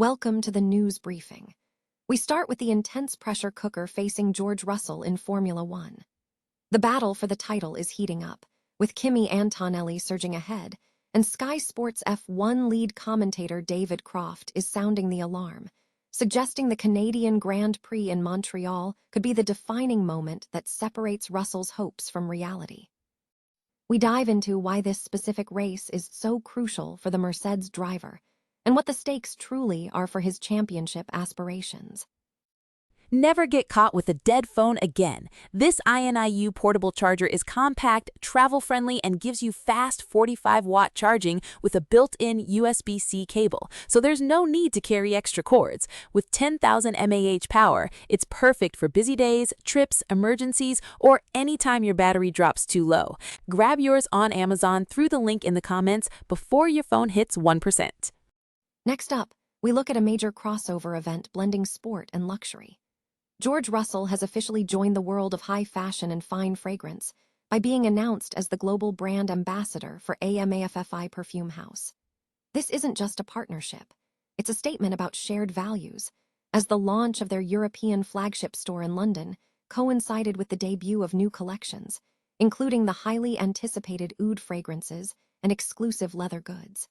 Welcome to the news briefing. We start with the intense pressure cooker facing George Russell in Formula One. The battle for the title is heating up, with Kimi Antonelli surging ahead, and Sky Sports F1 lead commentator David Croft is sounding the alarm, suggesting the Canadian Grand Prix in Montreal could be the defining moment that separates Russell's hopes from reality. We dive into why this specific race is so crucial for the Mercedes driver, and what the stakes truly are for his championship aspirations. Never get caught with a dead phone again. This INIU portable charger is compact, travel-friendly, and gives you fast 45-watt charging with a built-in USB-C cable, so there's no need to carry extra cords. With 10,000 mAh power, it's perfect for busy days, trips, emergencies, or anytime your battery drops too low. Grab yours on Amazon through the link in the comments before your phone hits 1%. Next up, we look at a major crossover event blending sport and luxury. George Russell has officially joined the world of high fashion and fine fragrance by being announced as the global brand ambassador for AMAFFI Perfume House. This isn't just a partnership. It's a statement about shared values, as the launch of their European flagship store in London coincided with the debut of new collections, including the highly anticipated oud fragrances and exclusive leather goods.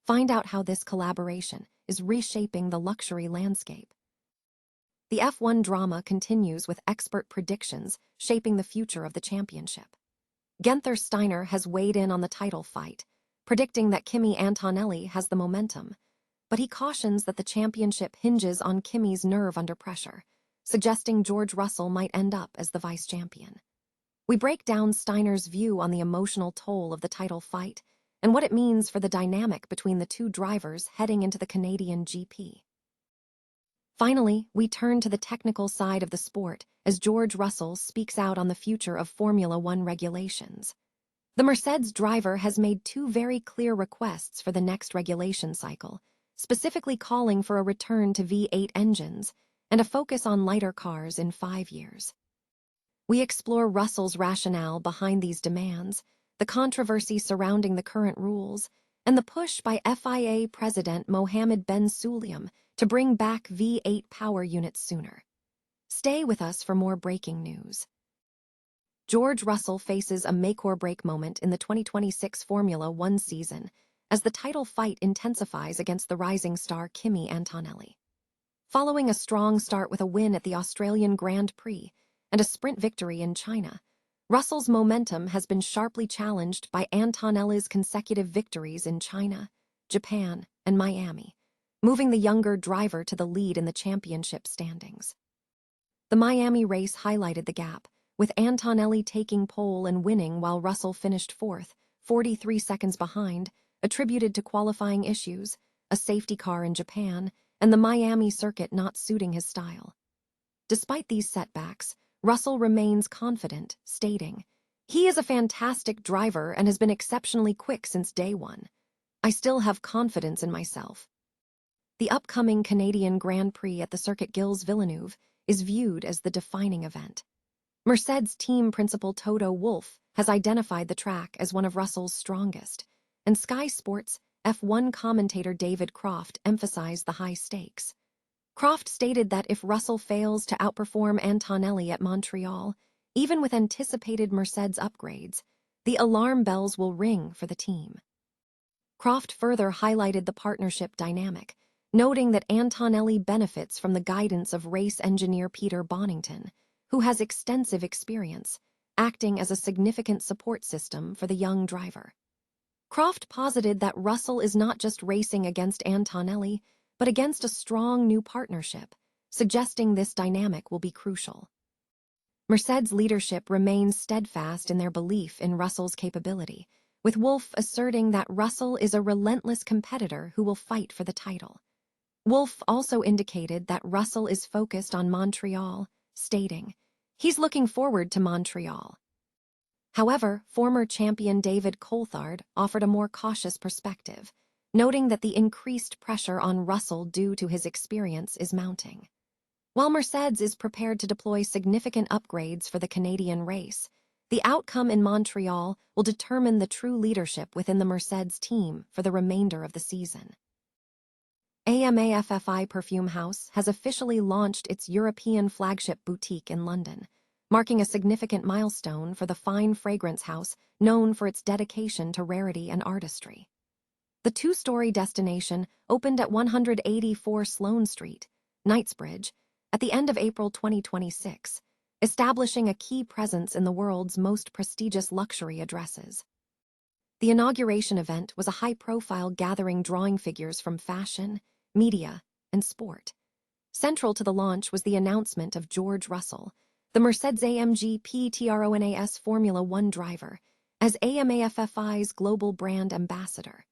Find out how this collaboration is reshaping the luxury landscape. The F1 drama continues with expert predictions shaping the future of the championship. Guenther Steiner has weighed in on the title fight, predicting that Kimi Antonelli has the momentum, but he cautions that the championship hinges on Kimi's nerve under pressure, suggesting George Russell might end up as the vice champion. We break down Steiner's view on the emotional toll of the title fight and what it means for the dynamic between the two drivers heading into the Canadian GP. Finally, we turn to the technical side of the sport as George Russell speaks out on the future of Formula One regulations. The Mercedes driver has made two very clear requests for the next regulation cycle, specifically calling for a return to V8 engines and a focus on lighter cars in 5 years. We explore Russell's rationale behind these demands, the controversy surrounding the current rules, and the push by FIA President Mohammed Ben Sulayem to bring back V8 power units sooner. Stay with us for more breaking news. George Russell faces a make-or-break moment in the 2026 Formula One season as the title fight intensifies against the rising star Kimi Antonelli. Following a strong start with a win at the Australian Grand Prix and a sprint victory in China, Russell's momentum has been sharply challenged by Antonelli's consecutive victories in China, Japan, and Miami, moving the younger driver to the lead in the championship standings. The Miami race highlighted the gap, with Antonelli taking pole and winning while Russell finished fourth, 43 seconds behind, attributed to qualifying issues, a safety car in Japan, and the Miami circuit not suiting his style. Despite these setbacks, Russell remains confident, stating, "He is a fantastic driver and has been exceptionally quick since day one. I still have confidence in myself." The upcoming Canadian Grand Prix at the Circuit Gilles Villeneuve is viewed as the defining event. Mercedes team principal Toto Wolff has identified the track as one of Russell's strongest, and Sky Sports F1 commentator David Croft emphasized the high stakes. Croft stated that if Russell fails to outperform Antonelli at Montreal, even with anticipated Mercedes upgrades, the alarm bells will ring for the team. Croft further highlighted the partnership dynamic, noting that Antonelli benefits from the guidance of race engineer Peter Bonington, who has extensive experience, acting as a significant support system for the young driver. Croft posited that Russell is not just racing against Antonelli, but against a strong new partnership, suggesting this dynamic will be crucial. Mercedes leadership remains steadfast in their belief in Russell's capability, with Wolff asserting that Russell is a relentless competitor who will fight for the title. Wolff also indicated that Russell is focused on Montreal, stating, "He's looking forward to Montreal." However, former champion David Coulthard offered a more cautious perspective, noting that the increased pressure on Russell due to his experience is mounting. While Mercedes is prepared to deploy significant upgrades for the Canadian race, the outcome in Montreal will determine the true leadership within the Mercedes team for the remainder of the season. AMAFFI Perfume House has officially launched its European flagship boutique in London, marking a significant milestone for the fine fragrance house known for its dedication to rarity and artistry. The two-story destination opened at 184 Sloane Street, Knightsbridge, at the end of April 2026, establishing a key presence in the world's most prestigious luxury addresses. The inauguration event was a high-profile gathering drawing figures from fashion, media, and sport. Central to the launch was the announcement of George Russell, the Mercedes-AMG Petronas Formula One driver, as AMAFFI's global brand ambassador.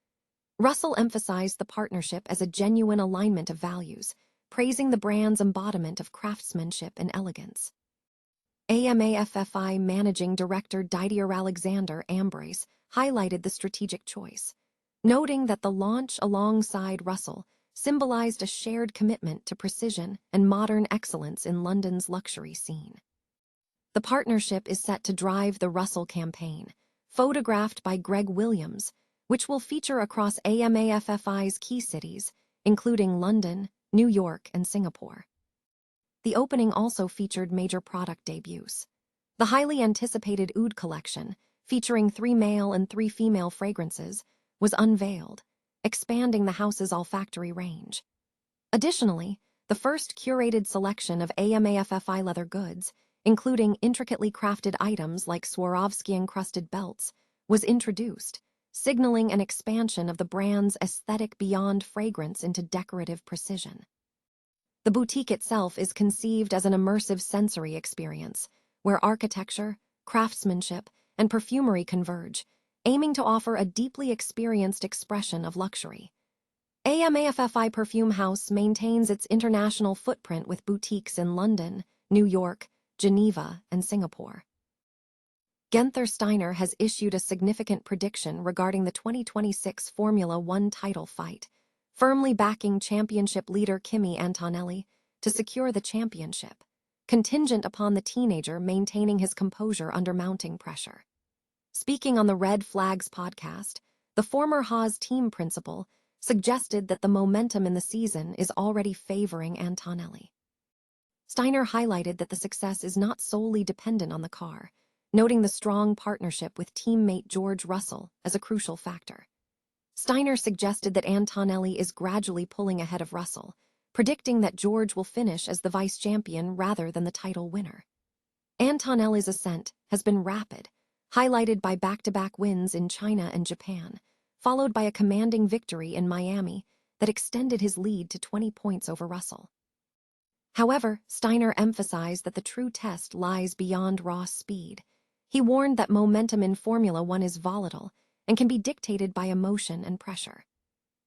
Russell emphasized the partnership as a genuine alignment of values, praising the brand's embodiment of craftsmanship and elegance. AMAFFI Managing Director Didier Alexander Ambrose highlighted the strategic choice, noting that the launch alongside Russell symbolized a shared commitment to precision and modern excellence in London's luxury scene. The partnership is set to drive the Russell campaign, photographed by Greg Williams, which will feature across AMAFFI's key cities, including London, New York, and Singapore. The opening also featured major product debuts. The highly anticipated Oud collection, featuring 3 male and 3 female fragrances, was unveiled, expanding the house's olfactory range. Additionally, the first curated selection of AMAFFI leather goods, including intricately crafted items like Swarovski-encrusted belts, was introduced, signaling an expansion of the brand's aesthetic beyond fragrance into decorative precision. The boutique itself is conceived as an immersive sensory experience, where architecture, craftsmanship, and perfumery converge, aiming to offer a deeply experienced expression of luxury. AMAFFI Perfume House maintains its international footprint with boutiques in London, New York, Geneva, and Singapore. Guenther Steiner has issued a significant prediction regarding the 2026 Formula One title fight, firmly backing championship leader Kimi Antonelli to secure the championship, contingent upon the teenager maintaining his composure under mounting pressure. Speaking on the Red Flags podcast, the former Haas team principal suggested that the momentum in the season is already favoring Antonelli. Steiner highlighted that the success is not solely dependent on the car, noting the strong partnership with teammate George Russell as a crucial factor. Steiner suggested that Antonelli is gradually pulling ahead of Russell, predicting that George will finish as the vice champion rather than the title winner. Antonelli's ascent has been rapid, highlighted by back-to-back wins in China and Japan, followed by a commanding victory in Miami that extended his lead to 20 points over Russell. However, Steiner emphasized that the true test lies beyond raw speed. He warned that momentum in Formula One is volatile and can be dictated by emotion and pressure.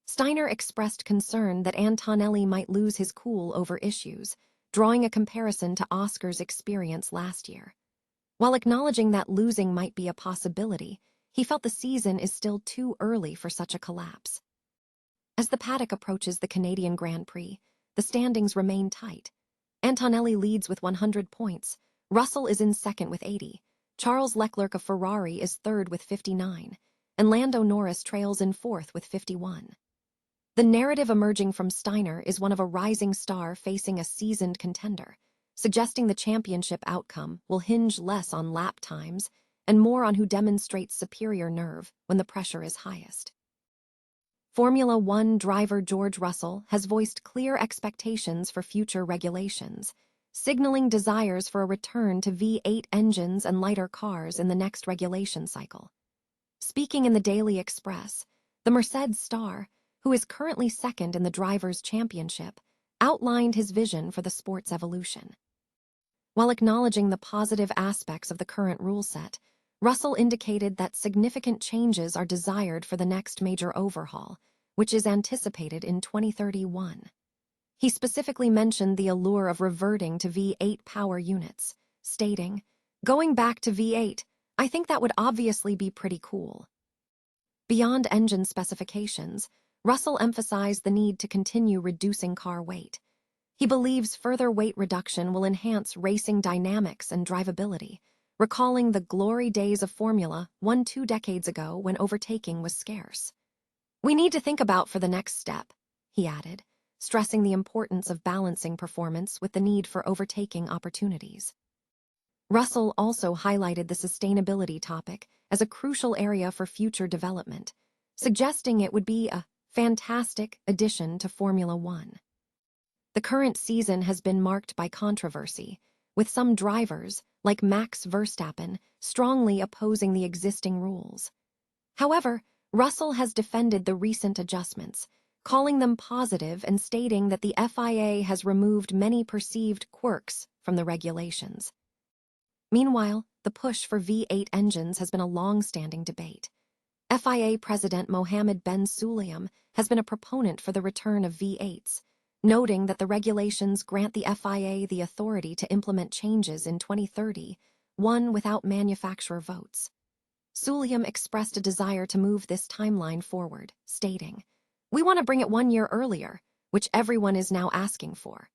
Steiner expressed concern that Antonelli might lose his cool over issues, drawing a comparison to Oscar's experience last year. While acknowledging that losing might be a possibility, he felt the season is still too early for such a collapse. As the paddock approaches the Canadian Grand Prix, the standings remain tight. Antonelli leads with 100 points, Russell is in second with 80, Charles Leclerc of Ferrari is third with 59, and Lando Norris trails in fourth with 51. The narrative emerging from Steiner is one of a rising star facing a seasoned contender, suggesting the championship outcome will hinge less on lap times and more on who demonstrates superior nerve when the pressure is highest. Formula One driver George Russell has voiced clear expectations for future regulations, signaling desires for a return to V8 engines and lighter cars in the next regulation cycle. Speaking in the Daily Express, the Mercedes star, who is currently second in the Drivers' Championship, outlined his vision for the sport's evolution. While acknowledging the positive aspects of the current rule set, Russell indicated that significant changes are desired for the next major overhaul, which is anticipated in 2031. He specifically mentioned the allure of reverting to V8 power units, stating, "Going back to V8, I think that would obviously be pretty cool." Beyond engine specifications, Russell emphasized the need to continue reducing car weight. He believes further weight reduction will enhance racing dynamics and drivability, recalling the glory days of Formula One 2 decades ago when overtaking was scarce. "We need to think about for the next step," he added, stressing the importance of balancing performance with the need for overtaking opportunities. Russell also highlighted the sustainability topic as a crucial area for future development, suggesting it would be a fantastic addition to Formula One. The current season has been marked by controversy, with some drivers, like Max Verstappen, strongly opposing the existing rules. However, Russell has defended the recent adjustments, calling them positive and stating that the FIA has removed many perceived quirks from the regulations. Meanwhile, the push for V8 engines has been a long-standing debate. FIA President Mohammed Ben Sulayem has been a proponent for the return of V8s, noting that the regulations grant the FIA the authority to implement changes in 2030, one without manufacturer votes. Sulayem expressed a desire to move this timeline forward, stating, "We want to bring it 1 year earlier, which everyone is now asking for."